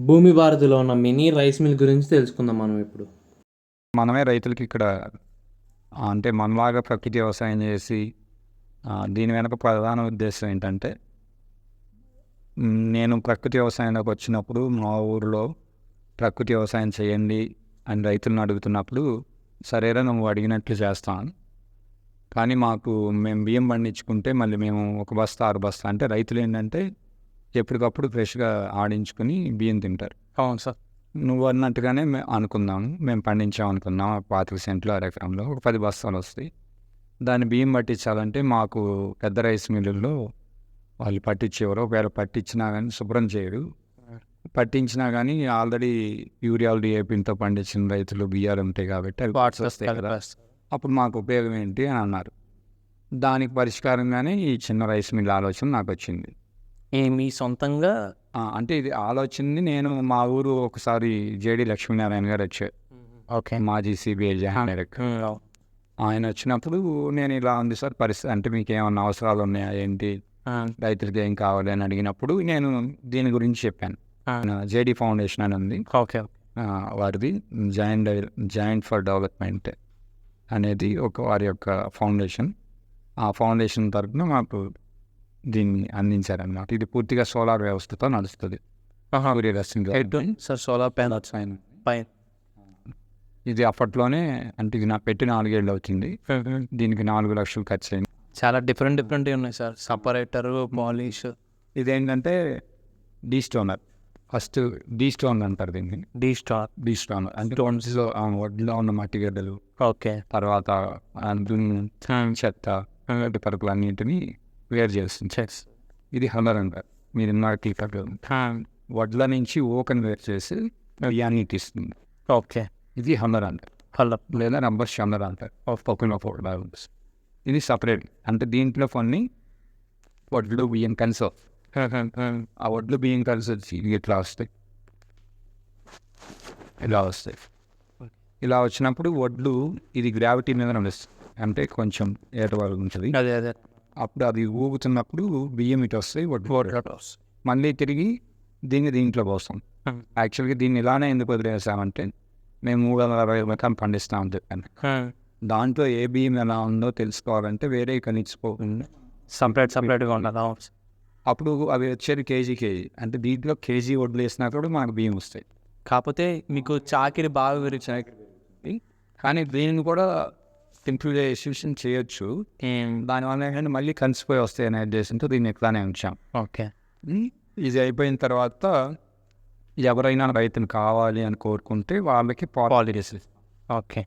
భూమి భారతిలో ఉన్న మినీ రైస్ మిల్ గురించి తెలుసుకుందాం మనం ఇప్పుడు. మనమే రైతులకి ఇక్కడ అంటే మనలాగా ప్రకృతి వ్యవసాయం చేసి దీని వెనక ప్రధాన ఉద్దేశం ఏంటంటే నేను ప్రకృతి వ్యవసాయంలోకి వచ్చినప్పుడు మా ఊరిలో ప్రకృతి వ్యవసాయం చేయండి అని రైతులను అడుగుతున్నప్పుడు సరేరా నువ్వు అడిగినట్లు చేస్తాను, కానీ మేము బియ్యం పండించుకుంటే మళ్ళీ మేము 1 బస్తా 6 బస్తా అంటే రైతులు ఏంటంటే ఎప్పటికప్పుడు ఫ్రెష్గా ఆడించుకుని బియ్యం తింటారు. అవును సార్. నువ్వు అన్నట్టుగానే మేము పండించాం అనుకున్నాం. 25 సెంట్లు ఎకరంలో ఒక 10 బస్తాలు వస్తాయి. దాన్ని బియ్యం పట్టించాలంటే మాకు పెద్ద రైస్ మిల్లుల్లో వాళ్ళు పట్టించేవారు. ఒకవేళ పట్టించినా కానీ శుభ్రం చేయరు. పట్టించినా కానీ ఆల్రెడీ యూరియాలు డిఏపితో పండించిన రైతులు బియ్యాలు ఉంటాయి కాబట్టి అవి పార్ట్స్ వస్తాయి కదా, అప్పుడు మాకు ఉపయోగం ఏంటి అని అన్నారు. దానికి పరిష్కారంగానే ఈ చిన్న రైస్ మిల్ ఆలోచన నాకు వచ్చింది. మీ సొంతంగా అంటే ఇది ఆలోచనని నేను మా ఊరు ఒకసారి జేడి లక్ష్మీనారాయణ గారు వచ్చారు. ఓకే. మాజీ సిబిఐ డైరెక్టర్. ఆయన వచ్చినప్పుడు నేను ఇలా ఉంది సార్ పరిస్థితి, అంటే మీకు ఏమన్నా అవసరాలు ఉన్నాయా ఏంటి, రైతులకి ఏం కావాలి అని అడిగినప్పుడు నేను దీని గురించి చెప్పాను. జేడి ఫౌండేషన్ అని ఉంది. ఓకే. వారిది జాయింట్ ఫర్ డెవలప్మెంట్ అనేది వారి యొక్క ఫౌండేషన్. ఆ ఫౌండేషన్ తరఫున మాకు దీన్ని అందించారన్నమాట. ఇది పూర్తిగా సోలార్ వ్యవస్థతో నడుస్తుంది. సోలార్ ప్యానల్స్ పైన ఇది అప్పట్లోనే అంటే ఇది నా పెట్టి 4 ఏళ్ళు అవుతుంది. దీనికి 4 లక్షలు ఖర్చు అయింది. చాలా డిఫరెంట్ ఉన్నాయి సార్. Separator, polish. ఇదేంటంటే డీస్టోనర్. ఫస్ట్ డీస్టోన్ అంటారు దీన్ని. డీస్టోనర్ అంటే వడ్లో ఉన్న మట్టి గడ్డలు, ఓకే, తర్వాత చెత్త పరుపులు అన్నింటినీ వేరు చేస్తుంది. ఇది హల్లర్ అంటారు. మీరు వడ్ల నుంచి ఓకని వేరు చేసి బియ్యాన్ని ఇస్తుంది. ఓకే. ఇది హల్లర్ అంటారు, లేదా రబ్బర్ షమ్మర్ అంటారు. ఇది సపరేట్. అంటే దీంట్లో కొన్ని వడ్లు బియ్యం కలిసి ఆ వడ్లు బియ్యం కలిసి వచ్చి ఇట్లా వస్తాయి. ఇలా వచ్చినప్పుడు వడ్లు ఇది గ్రావిటీ మీద నడుస్తుంది, అంటే కొంచెం ఏటవాళ్ళు ఉంటుంది. అదే అప్పుడు అది ఊగుతున్నప్పుడు బియ్యం ఇటు వస్తాయి, వడ్లు మళ్ళీ తిరిగి దీంట్లో పోస్తాం. యాక్చువల్గా దీన్ని ఇలానే ఎందుకు వదిలేసామంటే మేము 360 రకాలు పండిస్తామని చెప్పాను. దాంట్లో ఏ బియ్యం ఎలా ఉందో తెలుసుకోవాలంటే వేరే కనిచ్చిపోకుండా సపరేట్గా ఉండదు. అప్పుడు అవి వచ్చేది కేజీ అంటే దీంట్లో కేజీ వడ్లు వేసినా కూడా మనకు బియ్యం వస్తాయి. కాకపోతే మీకు చాకిరి బాగా విరిచాయి, కానీ దీన్ని కూడా సింప్లిఫికేషన్ చేయొచ్చు. దానివల్ల ఏంటంటే మళ్ళీ కలిసిపోయి వస్తాయి అనే ఉద్దేశంతో దీన్ని ఎట్లానే ఉంచాం. ఓకే. ఇది అయిపోయిన తర్వాత ఎవరైనా రైతులు కావాలి అని కోరుకుంటే వాళ్ళకి పాలిష్. ఓకే.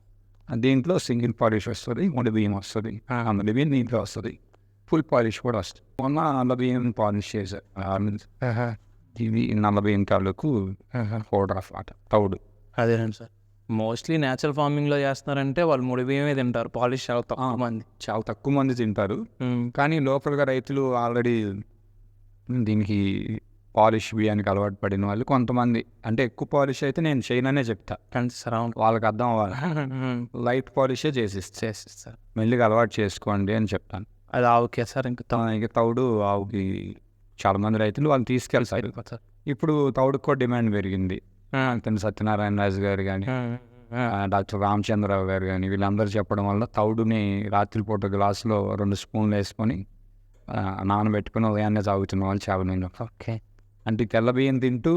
దీంట్లో సింగిల్ పాలిష్ వస్తుంది, ముడి బియ్యం వస్తుంది, ముడి బియ్యం దీంట్లో వస్తుంది, ఫుల్ పాలిష్ కూడా వస్తుంది. మొన్న నల్ల బియ్యం పాలిష్ చేశారు. ఇది నల్ల బియ్యం తాలూకు పౌడర్ ఆఫ్ తౌడు. అదేనండి సార్. మోస్ట్లీ న్యాచురల్ ఫార్మింగ్లో చేస్తున్నారంటే వాళ్ళు ముడి బియ్యమే తింటారు. పాలిష్ చాలా తక్కువ మంది తింటారు. కానీ లోకల్గా రైతులు ఆల్రెడీ దీనికి పాలిష్ బియ్యానికి అలవాటు పడిన వాళ్ళు కొంతమంది, అంటే ఎక్కువ పాలిష్ అయితే నేను చేయననే చెప్తా, వాళ్ళకి అర్థం అవ్వాలి. లైట్ పాలిషే చేసిస్తారు. మెల్లిగా అలవాటు చేసుకోండి అని చెప్తాను. అది ఆవుకే సార్. ఇంకా తౌడు ఆవుకి చాలా మంది రైతులు వాళ్ళు తీసుకెళ్తారు. ఇప్పుడు తౌడుకు కూడా డిమాండ్ పెరిగింది. సత్యనారాయణ రాజు గారు కానీ, డాక్టర్ రామచంద్రరావు గారు కానీ వీళ్ళందరూ చెప్పడం వల్ల తౌడుని రాత్రిపూట గ్లాసులో 2 స్పూన్లు వేసుకొని నానబెట్టుకుని ఉదయాన్నే తాగుతున్న వాళ్ళు చాలా మంది. ఓకే. అంటే తెల్ల బియ్యం తింటూ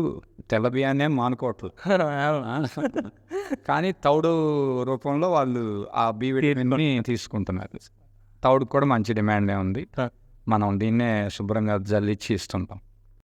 తెల్ల బియ్యాన్నే మానుకోవట్లేదు, కానీ తౌడు రూపంలో వాళ్ళు ఆ బియ్యాన్ని తీసుకుంటున్నారు. తౌడుకు కూడా మంచి డిమాండే ఉంది. మనం దీన్నే శుభ్రంగా జల్లిచ్చి ఇస్తుంటాం.